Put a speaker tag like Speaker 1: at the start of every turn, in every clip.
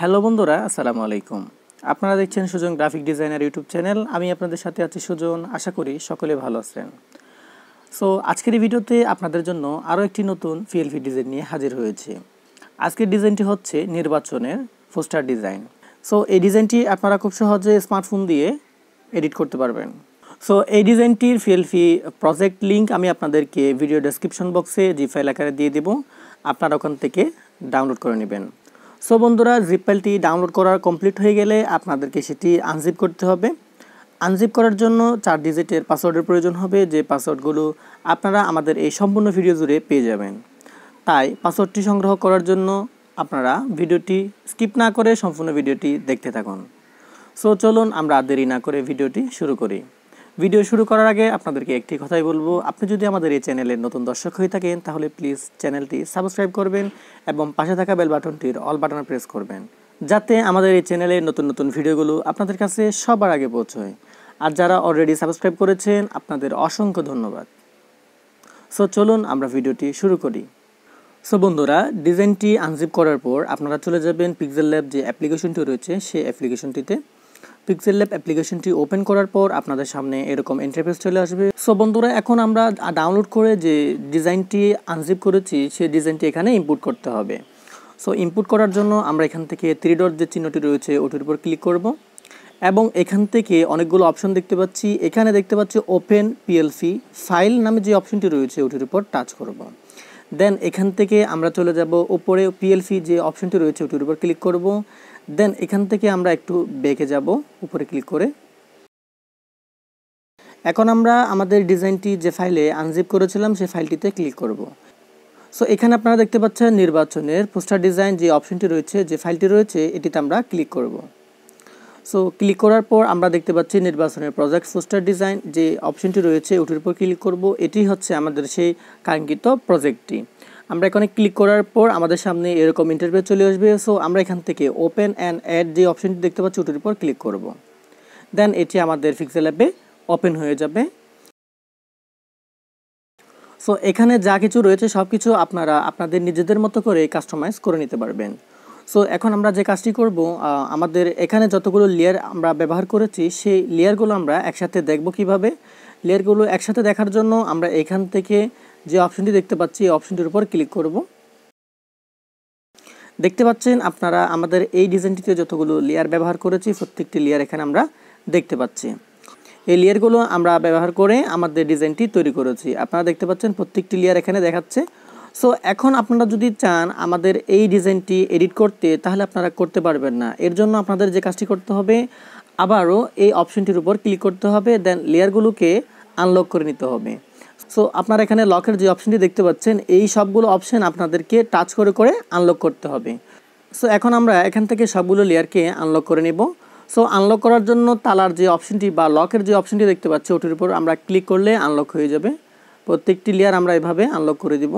Speaker 1: Hello বন্ধুরা, আসসালামু আলাইকুম। আপনারা দেখছেন Sujon graphic designer YouTube channel. আমি আপনাদের সাথে আছি সুজন। আশা করি সকলে ভালো আছেন। সো আজকের এই ভিডিওতে আপনাদের জন্য আরও একটি নতুন পিএলপি ডিজাইন নিয়ে হাজির হয়েছে। আজকের ডিজাইনটি হচ্ছে নির্বাচনের পোস্টার ডিজাইন। সো এই ডিজাইনটি আপনারা খুব সহজে স্মার্টফোন দিয়ে এডিট করতে পারবেন। সো এই ডিজাইনটির পিএলপি প্রজেক্ট লিঙ্ক আমি আপনাদেরকে ভিডিও ডেসক্রিপশন বক্সে জিপ ফাইল আকারে দিয়ে দেব। আপনারা ওখান থেকে ডাউনলোড করে নেবেন। সো বন্ধুরা, জিপ ফাইলটি ডাউনলোড করার কমপ্লিট হয়ে গেলে আপনাদেরকে সেটি আনজিপ করতে হবে। আনজিপ করার জন্য 4 ডিজিটের পাসওয়ার্ডের প্রয়োজন হবে, যে পাসওয়ার্ডগুলো আপনারা আমাদের এই সম্পূর্ণ ভিডিও জুড়ে পেয়ে যাবেন। তাই পাসওয়ার্ডটি সংগ্রহ করার জন্য আপনারা ভিডিওটি স্কিপ না করে সম্পূর্ণ ভিডিওটি দেখতে থাকুন। সো চলুন আমরা দেরি না করে ভিডিওটি শুরু করি। ভিডিও শুরু করার আগে আপনাদেরকে একটি কথাই বলবো, আপনি যদি আমাদের এই চ্যানেলের নতুন দর্শক হয়ে থাকেন তাহলে প্লিজ চ্যানেলটি সাবস্ক্রাইব করবেন এবং পাশে থাকা বেল বাটনটির অল বাটন প্রেস করবেন, যাতে আমাদের এই চ্যানেলের নতুন নতুন ভিডিওগুলো আপনাদের কাছে সবার আগে পৌঁছয়। আর যারা অলরেডি সাবস্ক্রাইব করেছেন আপনাদের অসংখ্য ধন্যবাদ। সো চলুন আমরা ভিডিওটি শুরু করি। সো বন্ধুরা, ডিজাইনটি আনজিপ করার পর আপনারা চলে যাবেন পিক্সেল ল্যাব যে অ্যাপ্লিকেশনটি রয়েছে সেই অ্যাপ্লিকেশনটিতে। পিক্সেল ল্যাব অ্যাপ্লিকেশনটি ওপেন করার পর আপনাদের সামনে এরকম ইন্টারফেস চলে আসবে। সো বন্ধুরা, এখন আমরা ডাউনলোড করে যে ডিজাইনটি আনজিপ করেছি সেই ডিজাইনটি এখানে ইনপুট করতে হবে। সো ইনপুট করার জন্য আমরা এখান থেকে 3 ডট যে চিহ্নটি রয়েছে ওটির উপর ক্লিক করব এবং এখান থেকে অনেকগুলো অপশন দেখতে পাচ্ছি। এখানে দেখতে পাচ্ছি ওপেন পিএলপি ফাইল নামে যে অপশনটি রয়েছে ওটির উপর টাচ করব। দেন এখান থেকে আমরা চলে যাব উপরে পিএলপি যে অপশনটি রয়েছে ওটির উপর ক্লিক করব। দেন এখান থেকে আমরা একটু বেঁকে যাব উপরে ক্লিক করে। এখন আমরা আমাদের ডিজাইনটি যে ফাইলে আনজিপ করেছিলাম সেই ফাইলটিতে ক্লিক করব। সো এখানে আপনারা দেখতে পাচ্ছেন নির্বাচনের পোস্টার ডিজাইন যে অপশনটি রয়েছে, যে ফাইলটি রয়েছে এটিতে আমরা ক্লিক করব। সো ক্লিক করার পর আমরা দেখতে পাচ্ছি নির্বাচনের প্রজেক্ট পোস্টার ডিজাইন যে অপশনটি রয়েছে ওটির উপর ক্লিক করব। এটি হচ্ছে আমাদের সেই কাঙ্ক্ষিত প্রজেক্টটি। আমরা এখানে ক্লিক করার পর আমাদের সামনে এরকম ইন্টারফেস চলে আসবে। সো আমরা এখান থেকে ওপেন অ্যান্ড অ্যাড যে অপশনটি দেখতে পাচ্ছি ওটির উপর ক্লিক করব। দেন এটি আমাদের পিক্সেল ল্যাবে ওপেন হয়ে যাবে। সো এখানে যা কিছু রয়েছে সব কিছু আপনারা আপনাদের নিজেদের মতো করে কাস্টমাইজ করে নিতে পারবেন। সো এখন আমরা যে কাজটি করব, আমাদের এখানে যতগুলো লেয়ার আমরা ব্যবহার করেছি সেই লেয়ারগুলো আমরা একসাথে দেখব কিভাবে। লেয়ারগুলো একসাথে দেখার জন্য আমরা এখান থেকে যে অপশনটি দেখতে পাচ্ছি এই অপশনটির উপর ক্লিক করব। দেখতে পাচ্ছেন আপনারা আমাদের এই ডিজাইনটিতে যতগুলো লেয়ার ব্যবহার করেছি প্রত্যেকটি লেয়ার এখানে আমরা দেখতে পাচ্ছি। এই লেয়ারগুলো আমরা ব্যবহার করে আমাদের ডিজাইনটি তৈরি করেছি। আপনারা দেখতে পাচ্ছেন প্রত্যেকটি লেয়ার এখানে দেখাচ্ছে। সো এখন আপনারা যদি চান আমাদের এই ডিজাইনটি এডিট করতে তাহলে আপনারা করতে পারবেন না। এর জন্য আপনাদের যে কাজটি করতে হবে, আবারও এই অপশনটির উপর ক্লিক করতে হবে। দেন লেয়ারগুলোকে আনলক করে নিতে হবে। সো আপনারা এখানে লকের যে অপশনটি দেখতে পাচ্ছেন এই সবগুলো অপশন আপনাদেরকে টাচ করে করে আনলক করতে হবে। সো এখন আমরা এখান থেকে সবগুলো লেয়ারকে আনলক করে নেব। সো আনলক করার জন্য তালার যে অপশনটি বা লকের যে অপশনটি দেখতে পাচ্ছি ওটির উপর আমরা ক্লিক করলে আনলক হয়ে যাবে। প্রত্যেকটি লেয়ার আমরা এভাবে আনলক করে দিব।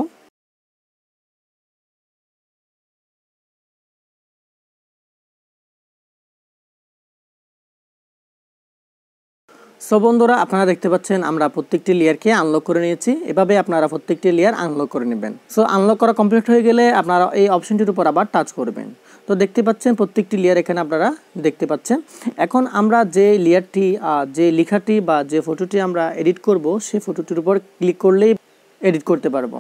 Speaker 1: সো বন্ধুরা, আপনারা দেখতে পাচ্ছেন আমরা প্রত্যেকটি লেয়ারকে আনলক করে নিয়েছি। এভাবে আপনারা প্রত্যেকটি লেয়ার আনলক করে নেবেন। সো আনলক করা কমপ্লিট হয়ে গেলে আপনারা এই অপশনটির উপর আবার টাচ করবেন। তো দেখতে পাচ্ছেন প্রত্যেকটি লেয়ার এখানে আপনারা দেখতে পাচ্ছেন। এখন আমরা যে লেয়ারটি যে লেখাটি বা যে ফটোটি আমরা এডিট করব সেই ফটোটির উপর ক্লিক করলেই এডিট করতে পারবো।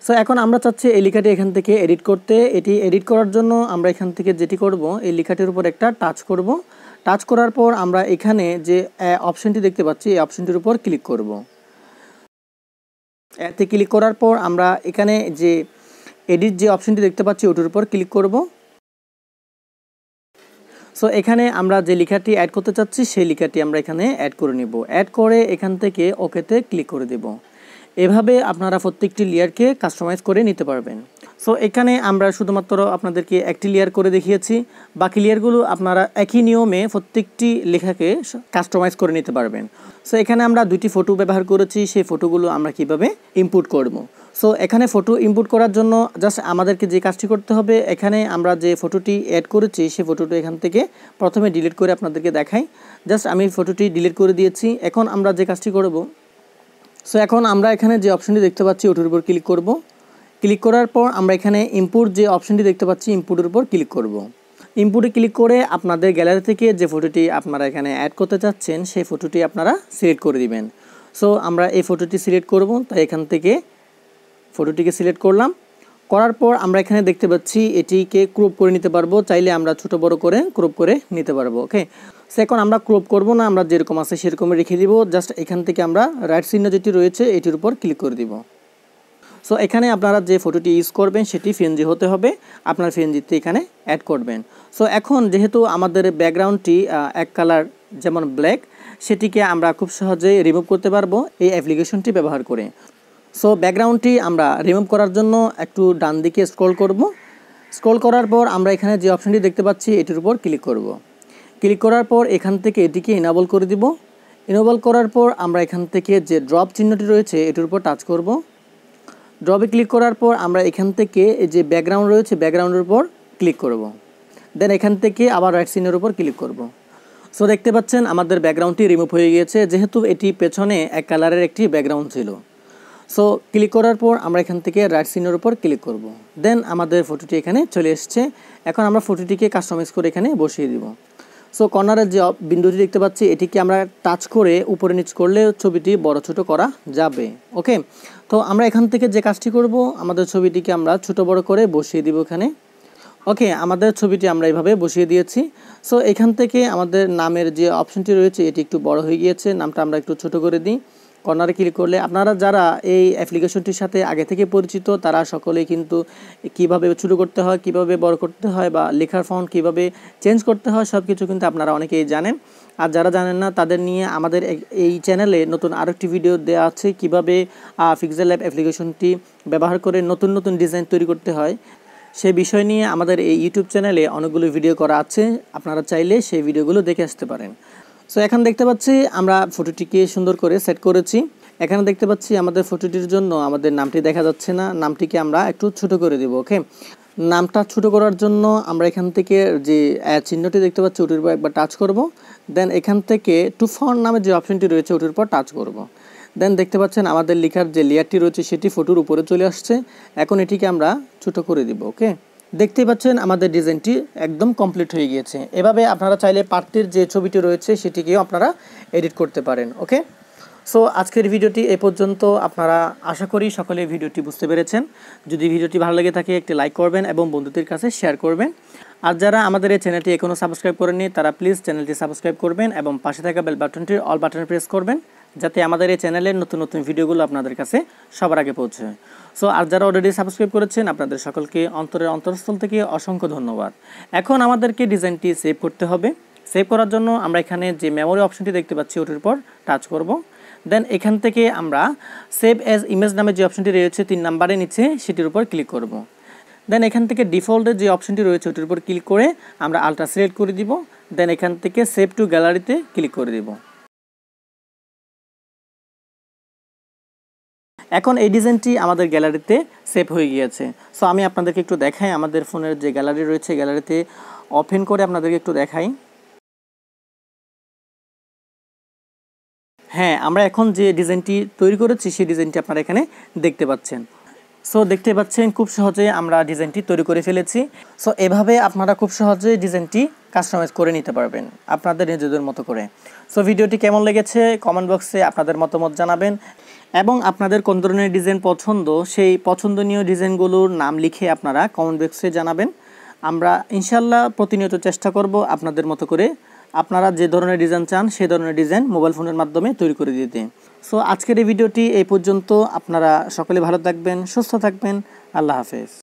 Speaker 1: সো এখন আমরা চাচ্ছি এই লেখাটি এখান থেকে এডিট করতে। এটি এডিট করার জন্য আমরা এখান থেকে যেটি করব এই লেখাটির উপর একটা টাচ করব। টাচ করার পর আমরা এখানে যে অপশনটি দেখতে পাচ্ছি এই অপশনটির উপর ক্লিক করব। এতে ক্লিক করার পর আমরা এখানে যে এডিট যে অপশনটি দেখতে পাচ্ছি ওটির উপর ক্লিক করব। সো এখানে আমরা যে লেখাটি অ্যাড করতে চাচ্ছি সেই লেখাটি আমরা এখানে অ্যাড করে নিব। অ্যাড করে এখান থেকে ওকেতে ক্লিক করে দেব। এভাবে আপনারা প্রত্যেকটি লেয়ারকে কাস্টমাইজ করে নিতে পারবেন। সো এখানে আমরা শুধুমাত্র আপনাদেরকে একটি লেয়ার করে দেখিয়েছি। বাকি লেয়ারগুলো আপনারা একই নিয়মে প্রত্যেকটি লেখাকে কাস্টমাইজ করে নিতে পারবেন। সো এখানে আমরা দুইটি ফটো ব্যবহার করেছি, সেই ফটোগুলো আমরা কিভাবে ইনপুট করব। সো এখানে ফটো ইনপুট করার জন্য জাস্ট আমাদেরকে যে কাজটি করতে হবে, এখানে আমরা যে ফটোটি অ্যাড করেছি সেই ফটোটি এখান থেকে প্রথমে ডিলিট করে আপনাদেরকে দেখাই। জাস্ট আমি ফটোটি ডিলিট করে দিয়েছি। এখন আমরা যে কাজটি করব, সো এখন আমরা এখানে যে অপশনটি দেখতে পাচ্ছি ওটির উপর ক্লিক করব। ক্লিক করার পর আমরা এখানে ইম্পোর্ট যে অপশনটি দেখতে পাচ্ছি ইম্পোর্টের উপর ক্লিক করব। ইনপুটে ক্লিক করে আপনাদের গ্যালারি থেকে যে ফটোটি আপনারা এখানে অ্যাড করতে চাচ্ছেন সেই ফটোটি আপনারা সিলেক্ট করে দিবেন। সো আমরা এই ফটোটি সিলেক্ট করব, তাই এখান থেকে ফটোটিকে সিলেক্ট করলাম। করার পর আমরা এখানে দেখতে পাচ্ছি এটিকে ক্রপ করে নিতে পারবো, চাইলে আমরা ছোট বড় করে ক্রপ করে নিতে পারবো। ওকে, সো এখন আমরা ক্রপ করব না, আমরা যেরকম আছে সেরকমই রেখে দিব। জাস্ট এখান থেকে আমরা রাইট চিহ্ন যেটি রয়েছে এটির উপর ক্লিক করে দিব। সো এখানে আপনারা যে ফটোটি ইউজ করবেন সেটি পিএনজি হতে হবে, আপনার পিএনজিতে এখানে অ্যাড করবেন। সো এখন যেহেতু আমাদের ব্যাকগ্রাউন্ডটি এক কালার যেমন ব্ল্যাক, সেটিকে আমরা খুব সহজেই রিমুভ করতে পারবো এই অ্যাপ্লিকেশনটি ব্যবহার করে। সো ব্যাকগ্রাউন্ডটি আমরা রিমুভ করার জন্য একটু ডান দিকে স্ক্রল করব। স্ক্রল করার পর আমরা এখানে যে অপশনটি দেখতে পাচ্ছি এটির উপর ক্লিক করব। ক্লিক করার পর এখান থেকে এটিকে ইনেবল করে দিব। ইনেবল করার পর আমরা এখান থেকে যে ড্রপ চিহ্নটি রয়েছে এটির উপর টাচ করব। ড্রপে ক্লিক করার পর আমরা এখান থেকে যে ব্যাকগ্রাউন্ড রয়েছে ব্যাকগ্রাউন্ডের উপর ক্লিক করব। দেন এখান থেকে আবার রাইট চিহ্নের উপর ক্লিক করব। সো দেখতে পাচ্ছেন আমাদের ব্যাকগ্রাউন্ডটি রিমুভ হয়ে গিয়েছে, যেহেতু এটি পেছনে এক কালারের একটি ব্যাকগ্রাউন্ড ছিল। সো ক্লিক করার পর আমরা এখান থেকে রাইট চিহ্নের উপর ক্লিক করব। দেন আমাদের ফটোটি এখানে চলে এসছে। এখন আমরা ফটোটিকে কাস্টমাইজ করে এখানে বসিয়ে দিব। সো কর্নারের যে বিন্দুটি দেখতে পাচ্ছি এটিকে আমরা টাচ করে উপরে নিচ করলে ছবিটি বড় ছোট করা যাবে। ওকে, তো আমরা এখান থেকে যে কাজটি করব, আমাদের ছবিটিকে আমরা ছোট বড় করে বসিয়ে দিব এখানে। ওকে, আমাদের ছবিটি আমরা এইভাবে বসিয়ে দিয়েছি। সো এখান থেকে আমাদের নামের যে অপশনটি রয়েছে এটি একটু বড় হয়ে গিয়েছে, নামটা আমরা একটু ছোট করে দিই। কর্নারে ক্লিক করলে আপনারা যারা এই অ্যাপ্লিকেশনটির সাথে আগে থেকে পরিচিত তারা সকলেই কিন্তু কিভাবে ছোটো করতে হয়, কিভাবে বড় করতে হয় বা লেখার ফন্ট কিভাবে চেঞ্জ করতে হয় সব কিছু কিন্তু আপনারা অনেকেই জানেন। আর যারা জানেন না তাদের নিয়ে আমাদের এই চ্যানেলে নতুন আরেকটি ভিডিও দেওয়া আছে, কিভাবে পিক্সেল ল্যাব অ্যাপ্লিকেশনটি ব্যবহার করে নতুন নতুন ডিজাইন তৈরি করতে হয় সেই বিষয় নিয়ে আমাদের এই ইউটিউব চ্যানেলে অনেকগুলো ভিডিও করা আছে, আপনারা চাইলে সেই ভিডিওগুলো দেখে আসতে পারেন। সো এখন দেখতে পাচ্ছি আমরা ফটোটিকে সুন্দর করে সেট করেছি। এখানে দেখতে পাচ্ছি আমাদের ফটোটির জন্য আমাদের নামটি দেখা যাচ্ছে না, নামটিকে আমরা একটু ছোট করে দেব। ওকে, নামটা ছোট করার জন্য আমরা এখান থেকে যে চিহ্নটি দেখতে পাচ্ছি ওটির উপর একবার টাচ করব। দেন এখান থেকে টু ফন্ট নামে যে অপশনটি রয়েছে ওটির উপর টাচ করব। দেন দেখতে পাচ্ছেন আমাদের লেখার যে লেয়ারটি রয়েছে সেটি ফটোর উপরে চলে আসছে। এখন এটিকে আমরা ছোট করে দিব। ওকে, দেখতেই পাচ্ছেন আমাদের ডিজাইনটি একদম কমপ্লিট হয়ে গিয়েছে। এভাবে আপনারা চাইলে পার্টির যে ছবিটি রয়েছে সেটিকেও আপনারা এডিট করতে পারেন। ওকে, সো আজকের ভিডিওটি এ পর্যন্ত। আপনারা আশা করি সকলে ভিডিওটি বুঝতে পেরেছেন। যদি ভিডিওটি ভালো লেগে থাকে একটি লাইক করবেন এবং বন্ধুদের কাছে শেয়ার করবেন। আর যারা আমাদের এই চ্যানেলটি এখনও সাবস্ক্রাইব করেননি তারা প্লিজ চ্যানেলটি সাবস্ক্রাইব করবেন এবং পাশে থাকা বেল বাটনটির অল বাটন প্রেস করবেন, যাতে আমাদের এই চ্যানেলের নতুন নতুন ভিডিওগুলো আপনাদের কাছে সবার আগে পৌঁছায়। সো আর যারা অলরেডি সাবস্ক্রাইব করেছেন আপনাদের সকলকে অন্তরের অন্তরস্থল থেকে অসংখ্য ধন্যবাদ। এখন আমাদেরকে ডিজাইনটি সেভ করতে হবে। সেভ করার জন্য আমরা এখানে যে মেমোরি অপশনটি দেখতে পাচ্ছি ওটির উপর টাচ করব। দেন এখান থেকে আমরা সেভ অ্যাজ ইমেজ নামে যে অপশনটি রয়েছে 3 নম্বরের নিচে সেটির উপর ক্লিক করব। দেন এখান থেকে ডিফল্টের যে অপশনটি রয়েছে ওটির উপর ক্লিক করে আমরা আলট্রা সিলেক্ট করে দিব। দেন এখান থেকে সেভ টু গ্যালারিতে ক্লিক করে দিব। এখন এই ডিজাইনটি আমাদের গ্যালারিতে সেভ হয়ে গিয়েছে। সো আমি আপনাদেরকে একটু দেখাই, আমাদের ফোনের যে গ্যালারি রয়েছে গ্যালারিতে ওপেন করে আপনাদেরকে একটু দেখাই। হ্যাঁ, আমরা এখন যে ডিজাইনটি তৈরি করেছি সেই ডিজাইনটি আপনারা এখানে দেখতে পাচ্ছেন। সো দেখতে পাচ্ছেন খুব সহজে আমরা ডিজাইনটি তৈরি করে ফেলেছি। সো এভাবে আপনারা খুব সহজে ডিজাইনটি কাস্টমাইজ করে নিতে পারবেন আপনাদের নিজেদের মতো করে। সো ভিডিওটি কেমন লেগেছে কমেন্ট বক্সে আপনাদের মতামত জানাবেন এবং আপনাদের কোন ধরনের ডিজাইন পছন্দ সেই পছন্দনীয় ডিজাইনগুলোর নাম লিখে আপনারা কমেন্ট বক্সে জানাবেন। আমরা ইনশাল্লাহ প্রতিনিয়ত চেষ্টা করব আপনাদের মতো করে আপনারা যে ধরনের ডিজাইন চান সেই ধরনের ডিজাইন মোবাইল ফোনের মাধ্যমে তৈরি করে দিতে। সো আজকের এই ভিডিওটি এই পর্যন্ত। আপনারা সকলে ভালো থাকবেন, সুস্থ থাকবেন। আল্লাহ হাফেজ।